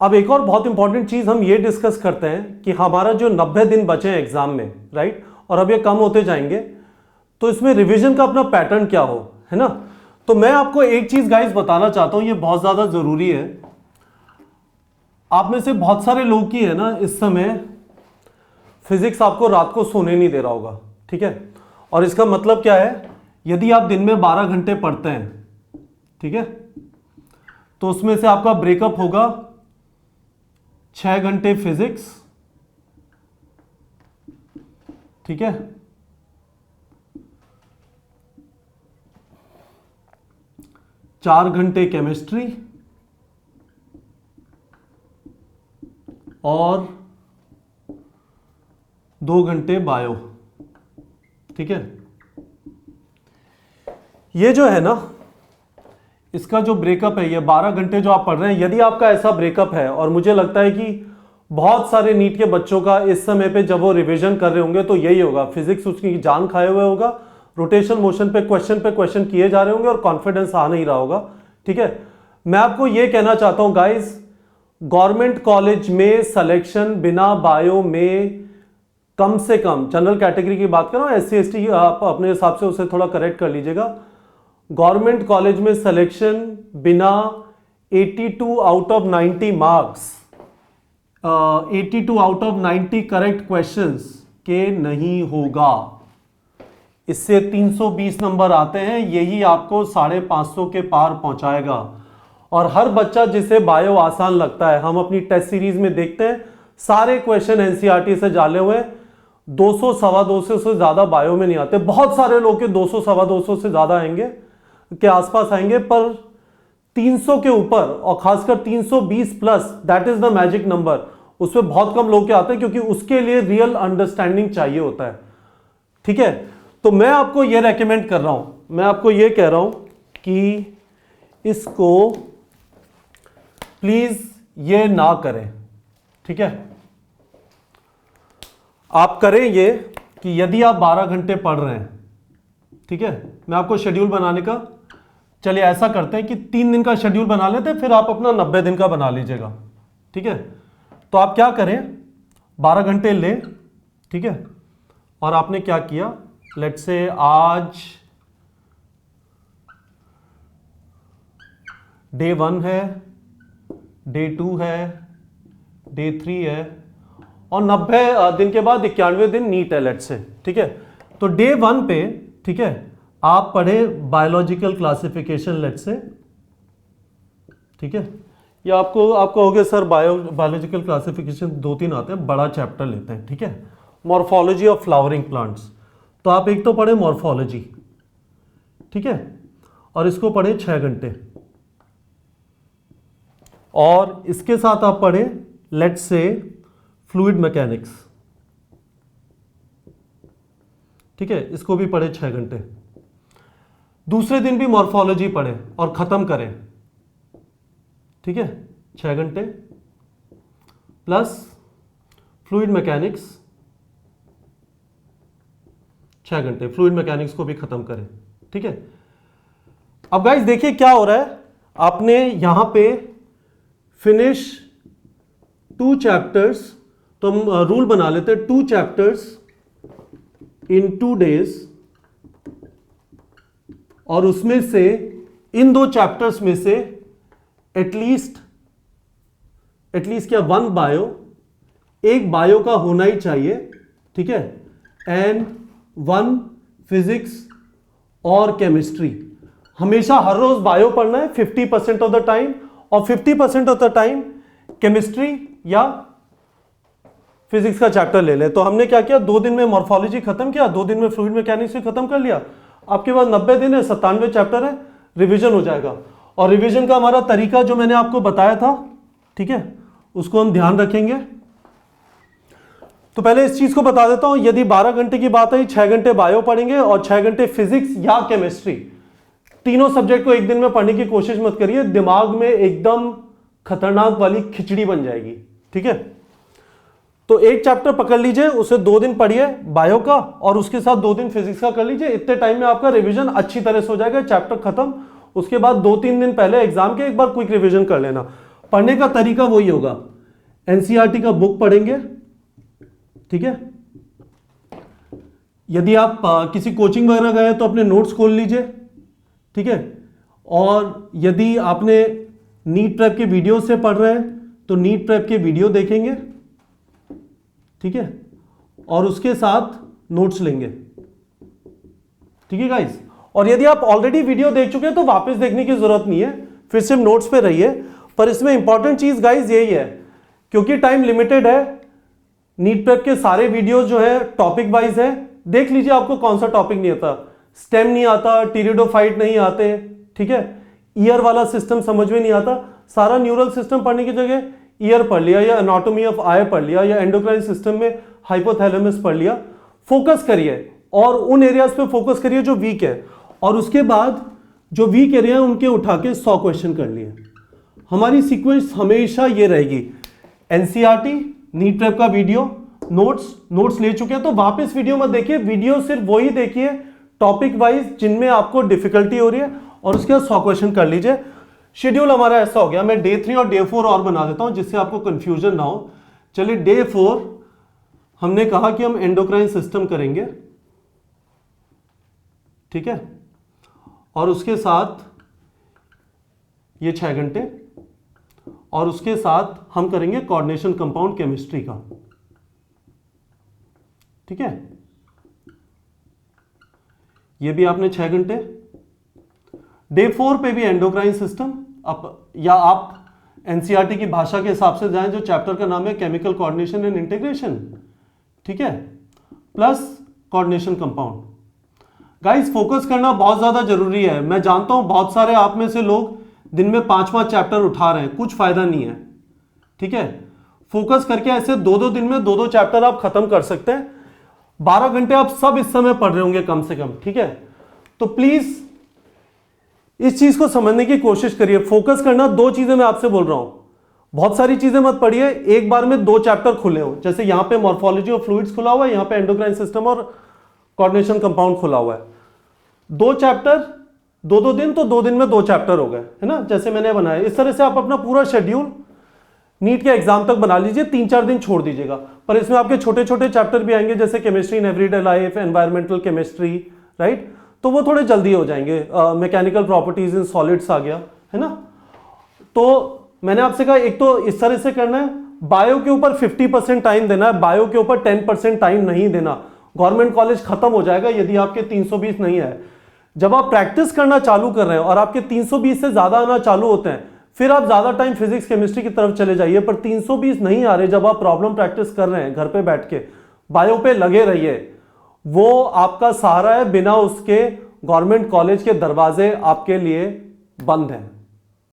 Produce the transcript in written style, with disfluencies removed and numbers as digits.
अब एक और बहुत इंपॉर्टेंट चीज हम ये डिस्कस करते हैं कि हमारा जो 90 दिन बचे हैं एग्जाम में, राइट, और अब ये कम होते जाएंगे, तो इसमें रिवीजन का अपना पैटर्न क्या हो, है ना। तो मैं आपको एक चीज गाइस बताना चाहता हूं, ये बहुत ज्यादा जरूरी है। आप में से बहुत सारे लोग की है ना इस समय फिजिक्स आपको रात को सोने नहीं दे रहा होगा, ठीक है। और इसका मतलब क्या है, यदि आप दिन में 12 घंटे पढ़ते हैं, ठीक है, तो उसमें से आपका ब्रेकअप होगा 6 घंटे फिजिक्स, ठीक है, 4 घंटे केमिस्ट्री और 2 घंटे बायो, ठीक है। ये जो है ना, इसका जो ब्रेकअप है, ये 12 घंटे जो आप पढ़ रहे हैं, यदि आपका ऐसा ब्रेकअप है, और मुझे लगता है कि बहुत सारे नीट के बच्चों का इस समय पे जब वो रिवीजन कर रहे होंगे तो यही होगा, फिजिक्स उसकी जान खाए हुए होगा, रोटेशन मोशन पे क्वेश्चन किए जा रहे होंगे और कॉन्फिडेंस आ नहीं रहा होगा, ठीक है। मैं आपको ये कहना चाहता हूं गाइस, गवर्नमेंट कॉलेज में सिलेक्शन बिना बायो में कम से कम, जनरल कैटेगरी की बात कर रहा हूं, SC ST आप अपने हिसाब से उसे थोड़ा करेक्ट कर लीजिएगा, गवर्नमेंट कॉलेज में सिलेक्शन बिना 82 out of 90 marks, 82 out of 90 correct questions के नहीं होगा। इससे 320 नंबर आते हैं, यही आपको 550 के पार पहुंचाएगा। और हर बच्चा जिसे बायो आसान लगता है, हम अपनी टेस्ट सीरीज में देखते हैं, सारे क्वेश्चन NCERT से डाले हुए, 200 सवा 200 से ज्यादा बायो में नहीं आते। बहुत सारे लोग के 200 सवा 200 से ज्यादा आएंगे, के आसपास आएंगे, पर 300 के ऊपर और खासकर 320 plus, that is the magic number, उसमें बहुत कम लोग के आते हैं, क्योंकि उसके लिए रियल अंडरस्टैंडिंग चाहिए होता है, ठीक है। तो मैं आपको यह रेकमेंड कर रहा हूं, मैं आपको यह कह रहा हूं कि इसको प्लीज ये ना करें, ठीक है। आप करें ये कि यदि आप 12 घंटे पढ़ रहे हैं, ठीक है, मैं आपको शेड्यूल बनाने का, चलिए ऐसा करते हैं कि 3 दिन का शेड्यूल बना लेते हैं, फिर आप अपना 90 दिन का बना लीजिएगा, ठीक है। तो आप क्या करें, 12 घंटे लें, ठीक है, और आपने क्या किया, लेट्स से आज डे 1 है, डे 2 है, डे 3 है, और 90 दिन के बाद 91वें दिन नीट है, लेट्स से, ठीक है। तो डे 1 पे, ठीक है, आप पढ़े बायोलॉजिकल क्लासिफिकेशन, लेट्स से, ठीक है, या आपको कहोगे सर बायोलॉजिकल क्लासिफिकेशन 2-3 आते हैं, बड़ा चैप्टर लेते हैं, ठीक है, मॉर्फोलॉजी ऑफ फ्लावरिंग प्लांट्स, तो आप एक तो पढ़े मॉर्फोलॉजी, ठीक है, और इसको पढ़े 6 घंटे, और इसके साथ आप पढ़े लेट्स से फ्लूइड मैकेनिक्स, ठीक है, इसको भी पढ़े 6 घंटे। दूसरे दिन भी मॉर्फोलॉजी पढ़े और खत्म करें, ठीक है, 6 घंटे प्लस फ्लूइड मैकेनिक्स 6 घंटे, फ्लूइड मैकेनिक्स को भी खत्म करें, ठीक है। अब गाइस देखिए क्या हो रहा है, आपने यहां पे फिनिश 2 चैप्टर्स, तो हम रूल बना लेते हैं, 2 चैप्टर्स इन 2 डेज, और उसमें से इन 2 चैप्टर्स में से एटलीस्ट क्या 1 बायो, एक बायो का होना ही चाहिए, ठीक है, एंड 1 फिजिक्स और केमिस्ट्री। हमेशा हर रोज बायो पढ़ना है 50% ऑफ द टाइम, और 50% ऑफ द टाइम केमिस्ट्री या फिजिक्स का चैप्टर ले ले। तो हमने क्या किया, 2 दिन में मॉर्फोलॉजी खत्म किया, 2 दिन में फ्लूइड मैकेनिक्स भी खत्म कर लिया। आपके पास 90 दिन है, 97 चैप्टर है, रिवीजन हो जाएगा। और रिवीजन का हमारा तरीका जो मैंने आपको बताया था, ठीक है, उसको हम ध्यान रखेंगे। तो पहले इस चीज को बता देता हूं, यदि 12 घंटे की बात है, 6 घंटे बायो पढ़ेंगे और 6 घंटे फिजिक्स या केमिस्ट्री, तीनों सब्जेक्ट को एक दिन में पढ़ने की कोशिश मत करिए, दिमाग में एकदम खतरनाक वाली खिचड़ी बन जाएगी, ठीक है। तो एक चैप्टर पकड़ लीजिए, उसे 2 दिन पढ़िए बायो का, और उसके साथ 2 दिन फिजिक्स का कर लीजिए। इतने टाइम में आपका रिवीजन अच्छी तरह से हो जाएगा, चैप्टर खत्म। उसके बाद 2-3 दिन पहले एग्जाम के एक बार क्विक रिवीजन कर लेना। पढ़ने का तरीका वही होगा, एनसीईआरटी का बुक पढ़ेंगे, ठीक है। यदि आप किसी कोचिंग वगैरह गए तो अपने नोट्स खोल लीजिए, ठीक है। और यदि आपने नीट प्रेप के वीडियो से पढ़ रहे हैं तो नीट प्रेप के वीडियो देखेंगे, ठीक है, और उसके साथ नोट्स लेंगे, ठीक है गाइस। और यदि आप ऑलरेडी वीडियो देख चुके हैं तो वापस देखने की जरूरत नहीं है, फिर सिर्फ नोट्स पे रहिए। पर इसमें इंपॉर्टेंट चीज गाइस यही है, क्योंकि टाइम लिमिटेड है, नीट प्रेप के सारे वीडियो जो है टॉपिक वाइज है, देख लीजिए आपको कौन सा टॉपिक नहीं आता, स्टेम नहीं आता, टीरिडोफाइट नहीं आते, ठीक है, ईयर वाला सिस्टम समझ में नहीं आता, सारा न्यूरल सिस्टम पढ़ने की जगह ईयर पढ़ लिया या एनाटॉमी ऑफ आई पढ़ लिया या एंडोक्राइन सिस्टम में हाइपोथैलेमस पढ़ लिया। फोकस करिए और उन एरियाज पे फोकस करिए जो वीक है, और उसके बाद जो वीक एरिया है उनके उठा के 100 क्वेश्चन कर लिए। हमारी सीक्वेंस हमेशा ये रहेगी, एनसीईआरटी, नीट प्रेप का वीडियो, नोट्स ले चुके हैं तो वापस वीडियो मत देखिए, वीडियो सिर्फ वही देखिए टॉपिक वाइज जिनमें आपको डिफिकल्टी हो रही है, और उसके बाद 100 क्वेश्चन कर लीजिए। शेड्यूल हमारा ऐसा हो गया, मैं डे 3 और डे 4 और बना देता हूं जिससे आपको कंफ्यूजन ना हो। चलिए डे 4 हमने कहा कि हम एंडोक्राइन सिस्टम करेंगे, ठीक है, और उसके साथ ये 6 घंटे, और उसके साथ हम करेंगे कोऑर्डिनेशन कंपाउंड केमिस्ट्री का, ठीक है, ये भी आपने 6 घंटे। डे 4 पे भी एंडोक्राइन सिस्टम, या आप एनसीईआरटी की भाषा के हिसाब से जाएं, जो चैप्टर का नाम है केमिकल कोऑर्डिनेशन एंड इंटीग्रेशन, ठीक है, plus coordination compound. Guys focus करना बहुत ज्यादा जरूरी है। मैं जानता हूं बहुत सारे आप में से लोग दिन में 5-5 चैप्टर उठा रहे हैं, कुछ फायदा नहीं है, ठीक है। फोकस करके ऐसे 2-2 दिन में 2-2 चैप्टर आप खत्म कर सकते हैं। 12 घंटे आप सब इस समय पढ़ रहे होंगे कम से कम, ठीक है। तो प्लीज इस चीज को समझने की कोशिश करिए। फोकस करना, 2 चीजें मैं आपसे बोल रहा हूं, बहुत सारी चीजें मत पढ़िए, एक बार में 2 चैप्टर खुले हो, जैसे यहां पे मॉर्फोलॉजी ऑफ फ्लूइड्स खुला हुआ है, यहां पे एंडोक्राइन सिस्टम और कोऑर्डिनेशन कंपाउंड खुला हुआ है। 2 चैप्टर 2-2 दिन, तो 2 दिन में 2 चैप्टर हो गए, है ना, जैसे मैंने बनाया। इस तरह से आप अपना पूरा शेड्यूल नीट के एग्जाम तक बना लीजिए, 3-4 दिन छोड़ दीजिएगा। पर इसमें आपके छोटे छोटे चैप्टर भी आएंगे, जैसे chemistry in everyday life, environmental chemistry, right, तो वो थोड़े जल्दी हो जाएंगे। मैकेनिकल प्रॉपर्टीज इन सॉलिड्स आ गया, है ना। तो मैंने आपसे कहा एक तो इस तरह से करना है, बायो के ऊपर 50% टाइम देना है, बायो के ऊपर 10% टाइम नहीं देना। गवर्नमेंट कॉलेज खत्म हो जाएगा यदि आपके 320 नहीं है। जब आप प्रैक्टिस करना चालू कर रहे हैं और आपके 320 से ज्यादा आना चालू होते हैं, फिर आप ज्यादा टाइम फिजिक्स केमिस्ट्री की तरफ चले जाइए। पर 320 नहीं आ रहे जब आप प्रॉब्लम प्रैक्टिस कर रहे हैं घर पे बैठ के, बायो पे लगे रहिए, वो आपका सहारा है। बिना उसके गवर्नमेंट कॉलेज के दरवाजे आपके लिए बंद हैं।